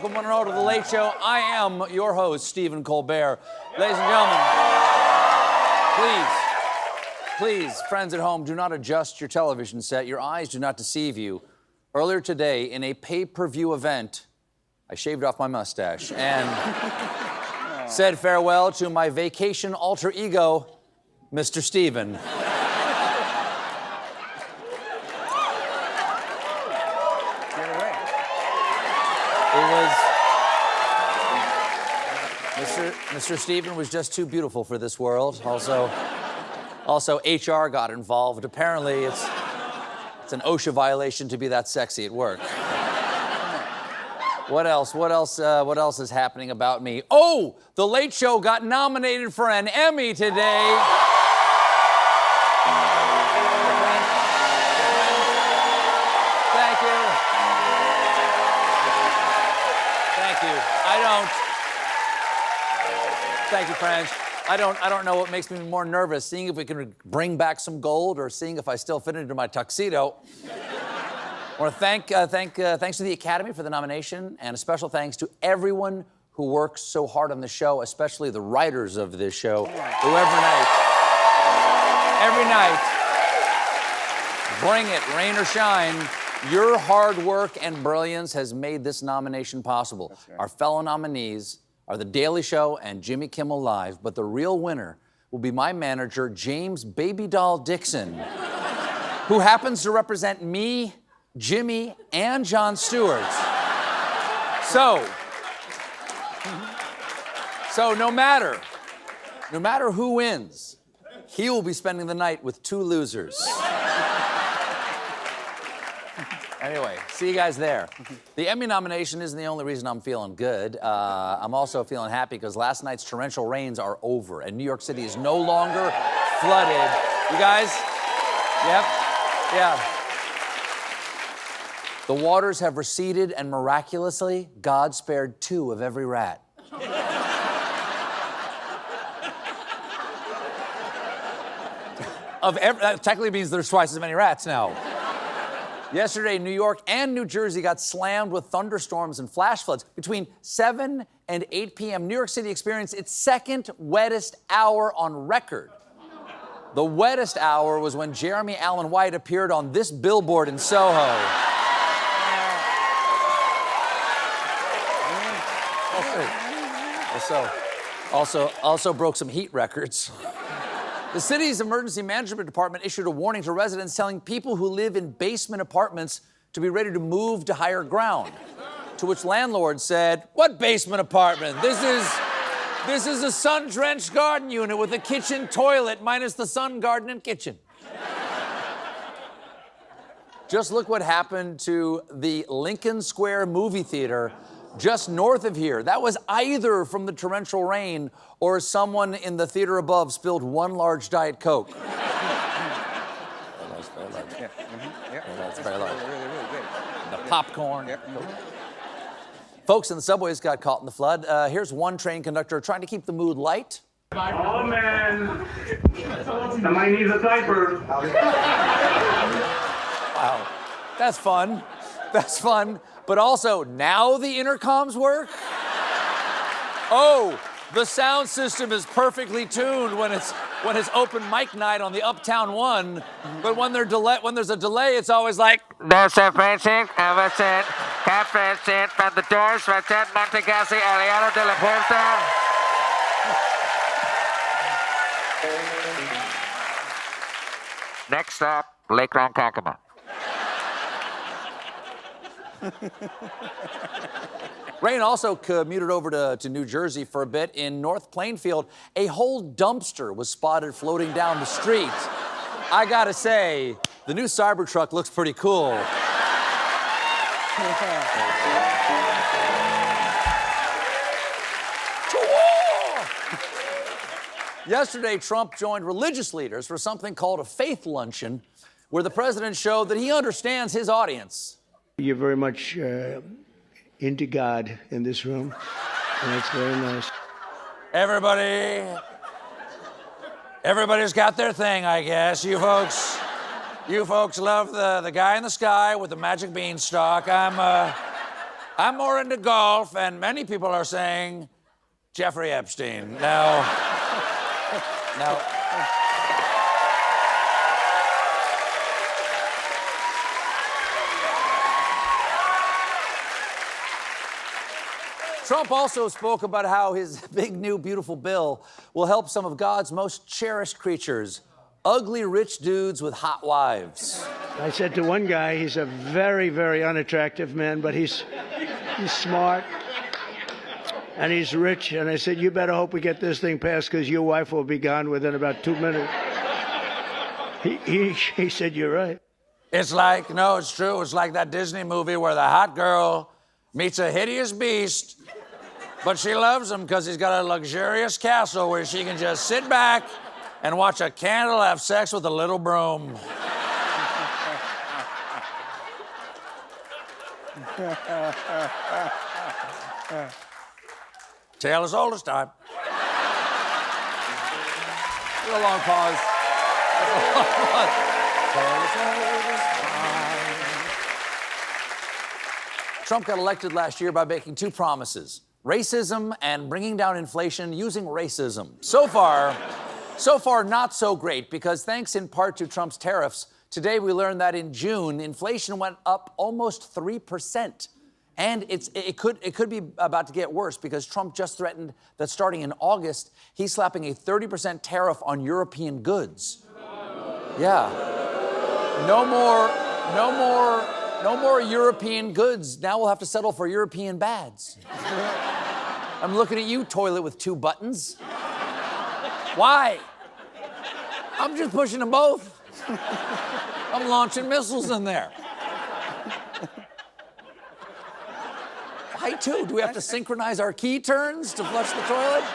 welcome one and all to The Late Show. I am your host, Stephen Colbert. Ladies and gentlemen, please, friends at home, do not adjust your television set. Your eyes do not deceive you. Earlier today, in a pay-per-view event, I shaved off my mustache and said farewell to my vacation alter ego, Mr. Steven. Mr. Steven was just too beautiful for this world. Also, HR got involved. Apparently, it's an OSHA violation to be that sexy at work. What else is happening about me? Oh, The Late Show got nominated for an Emmy today. Thank you. Thank you, French. I don't know what makes me more nervous, seeing if we can bring back some gold or seeing if I still fit into my tuxedo. I want to thanks to the Academy for the nomination, and a special thanks to everyone who works so hard on the show, especially the writers of this show, who every night, bring it, rain or shine. Your hard work and brilliance has made this nomination possible. Right. Our fellow nominees are The Daily Show and Jimmy Kimmel Live, but the real winner will be my manager, James Baby Doll Dixon, who happens to represent me, Jimmy, and Jon Stewart. So no matter who wins, he will be spending the night with two losers. Anyway, see you guys there. The Emmy nomination isn't the only reason I'm feeling good. I'm also feeling happy because last night's torrential rains are over and New York City is no longer flooded. You guys? Yep. Yeah. The waters have receded and miraculously, God spared 2 of every rat. That technically means there's twice as many rats now. Yesterday, New York and New Jersey got slammed with thunderstorms and flash floods. Between 7 and 8 p.m., New York City experienced its second wettest hour on record. The wettest hour was when Jeremy Allen White appeared on this billboard in Soho. Also broke some heat records. The city's emergency management department issued a warning to residents telling people who live in basement apartments to be ready to move to higher ground. To which landlords said, "What basement apartment? This is a sun-drenched garden unit with a kitchen toilet minus the sun, garden, and kitchen." Just look what happened to the Lincoln Square movie theater just north of here. That was either from the torrential rain or someone in the theater above spilled one large Diet Coke. Very large. Yeah. Mm-hmm. Yep. That's very large. Really good. The popcorn. Yep. Mm-hmm. Folks in the subways got caught in the flood. Here's one train conductor trying to keep the mood light. Oh, man. Somebody needs a diaper. Wow. That's fun. But also, now the intercoms work? Oh, the sound system is perfectly tuned when it's open mic night on the Uptown One. But when there's a delay, it's always like, Next Francis, Everett, Cat Francis, from the doors, Francis, Montegassi, Ariano de la Puerta. Next stop, Lake Ronkonkoma. Rain also commuted over to New Jersey for a bit. In North Plainfield, a whole dumpster was spotted floating down the street. I gotta say, the new Cybertruck looks pretty cool. Yesterday, Trump joined religious leaders for something called a faith luncheon, where the president showed that he understands his audience. You're very much into God in this room, and it's very nice. Everybody's got their thing, I guess. You folks love the guy in the sky with the magic beanstalk. I'm more into golf, and many people are saying Jeffrey Epstein. Now. Trump also spoke about how his big new beautiful bill will help some of God's most cherished creatures, ugly rich dudes with hot wives. I said to one guy, he's a very, very unattractive man, but he's smart and he's rich. And I said, you better hope we get this thing passed because your wife will be gone within about 2 minutes. He said, you're right. It's like, no, it's true. It's like that Disney movie where the hot girl meets a hideous beast, but she loves him because he's got a luxurious castle where she can just sit back and watch a candle have sex with a little broom. Tale as old as time. A long pause. Trump got elected last year by making two promises: racism and bringing down inflation using racism. So far, not so great, because thanks in part to Trump's tariffs, today we learned that in June, inflation went up almost 3%. And it could be about to get worse, because Trump just threatened that starting in August, he's slapping a 30% tariff on European goods. Yeah. No more European goods. Now we'll have to settle for European bads. I'm looking at you, toilet with two buttons. Why? I'm just pushing them both. I'm launching missiles in there. Why two? Do we have to synchronize our key turns to flush the toilet?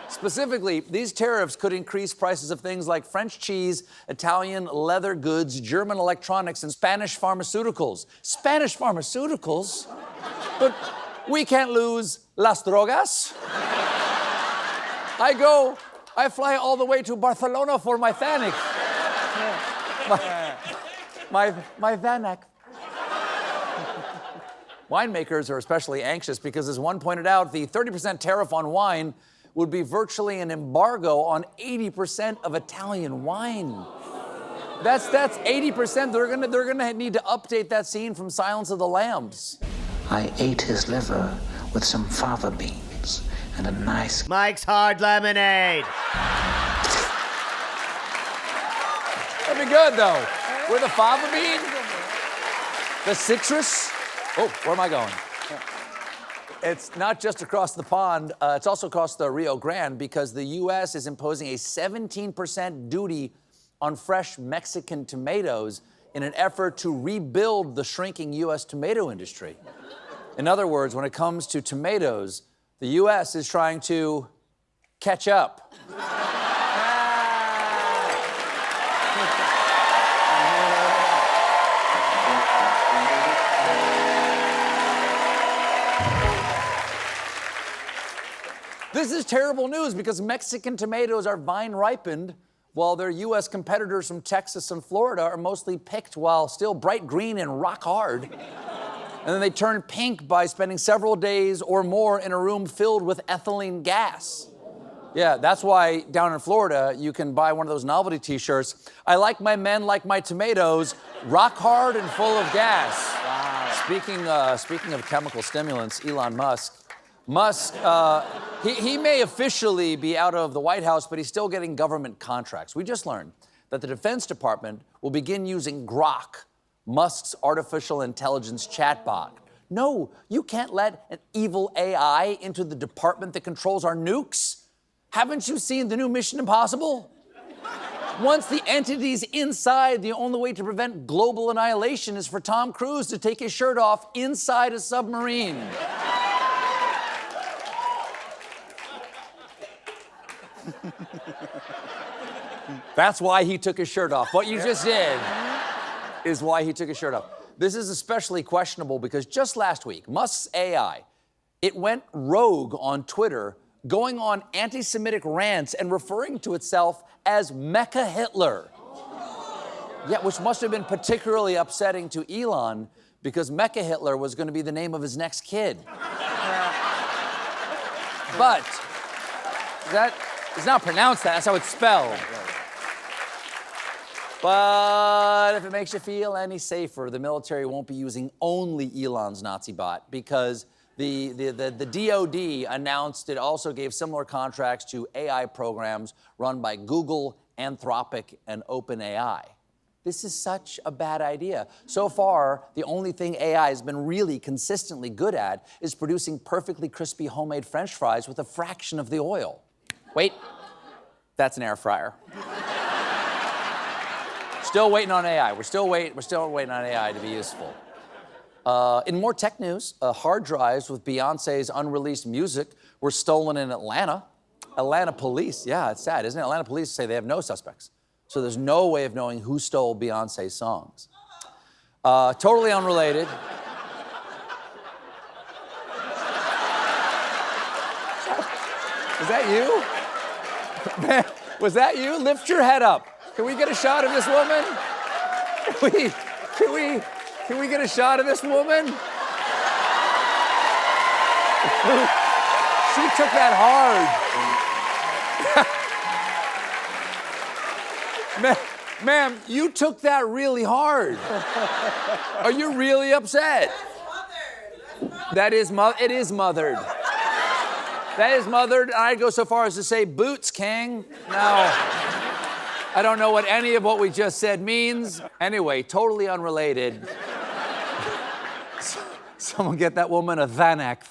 Specifically, these tariffs could increase prices of things like French cheese, Italian leather goods, German electronics, and Spanish pharmaceuticals. Spanish pharmaceuticals? But we can't lose las drogas. I fly all the way to Barcelona for my Fanic. My Vanac. Winemakers are especially anxious because, as one pointed out, the 30% tariff on wine would be virtually an embargo on 80% of Italian wine. That's 80%. They're gonna need to update that scene from Silence of the Lambs. I ate his liver with some fava beans and a nice Mike's Hard Lemonade. That'd be good, though. With a fava bean, the citrus. Oh, where am I going? It's not just across the pond, it's also across the Rio Grande, because the U.S. is imposing a 17% duty on fresh Mexican tomatoes in an effort to rebuild the shrinking U.S. tomato industry. In other words, when it comes to tomatoes, the U.S. is trying to catch up. This is terrible news, because Mexican tomatoes are vine ripened, while their U.S. competitors from Texas and Florida are mostly picked while still bright green and rock hard. And then they turn pink by spending several days or more in a room filled with ethylene gas. Yeah, that's why down in Florida, you can buy one of those novelty t-shirts. I like my men like my tomatoes, rock hard and full of gas. Wow. Speaking of chemical stimulants, Elon Musk, he may officially be out of the White House, but he's still getting government contracts. We just learned that the Defense Department will begin using Grok, Musk's artificial intelligence chatbot. No, you can't let an evil AI into the department that controls our nukes. Haven't you seen the new Mission Impossible? Once the entity's inside, the only way to prevent global annihilation is for Tom Cruise to take his shirt off inside a submarine. That's why he took his shirt off. What you just did is why he took his shirt off. This is especially questionable because just last week, Musk's AI, it went rogue on Twitter, going on anti-Semitic rants and referring to itself as Mecha Hitler. Yeah, which must have been particularly upsetting to Elon, because Mecha Hitler was going to be the name of his next kid. But that is not pronounced that. That's how it's spelled. But if it makes you feel any safer, the military won't be using only Elon's Nazi bot, because the DoD announced it also gave similar contracts to AI programs run by Google, Anthropic, and OpenAI. This is such a bad idea. So far, the only thing AI has been really consistently good at is producing perfectly crispy homemade French fries with a fraction of the oil. Wait, that's an air fryer. Still waiting on AI. We're still waiting on AI to be useful. In more tech news, hard drives with Beyoncé's unreleased music were stolen in Atlanta. Atlanta police, yeah, it's sad, isn't it? Atlanta police say they have no suspects. So there's no way of knowing who stole Beyoncé's songs. Totally unrelated. Was that you? Man, was that you? Lift your head up. Can we get a shot of this woman? Can we get a shot of this woman? She took that hard. Ma'am, you took that really hard. Are you really upset? It is mothered. That is mothered. I'd go so far as to say boots, King. No. I don't know what any of what we just said means. Anyway, totally unrelated. Someone get that woman a Xanax.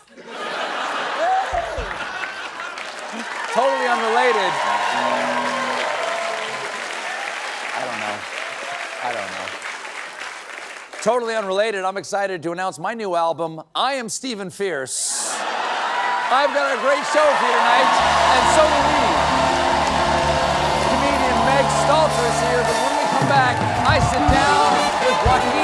Totally unrelated. I don't know. Totally unrelated, I'm excited to announce my new album, I Am Stephen Fierce. I've got a great show for you tonight, and so do we. Comedian Meg Stalter is here, but when we come back, I sit down with Joaquin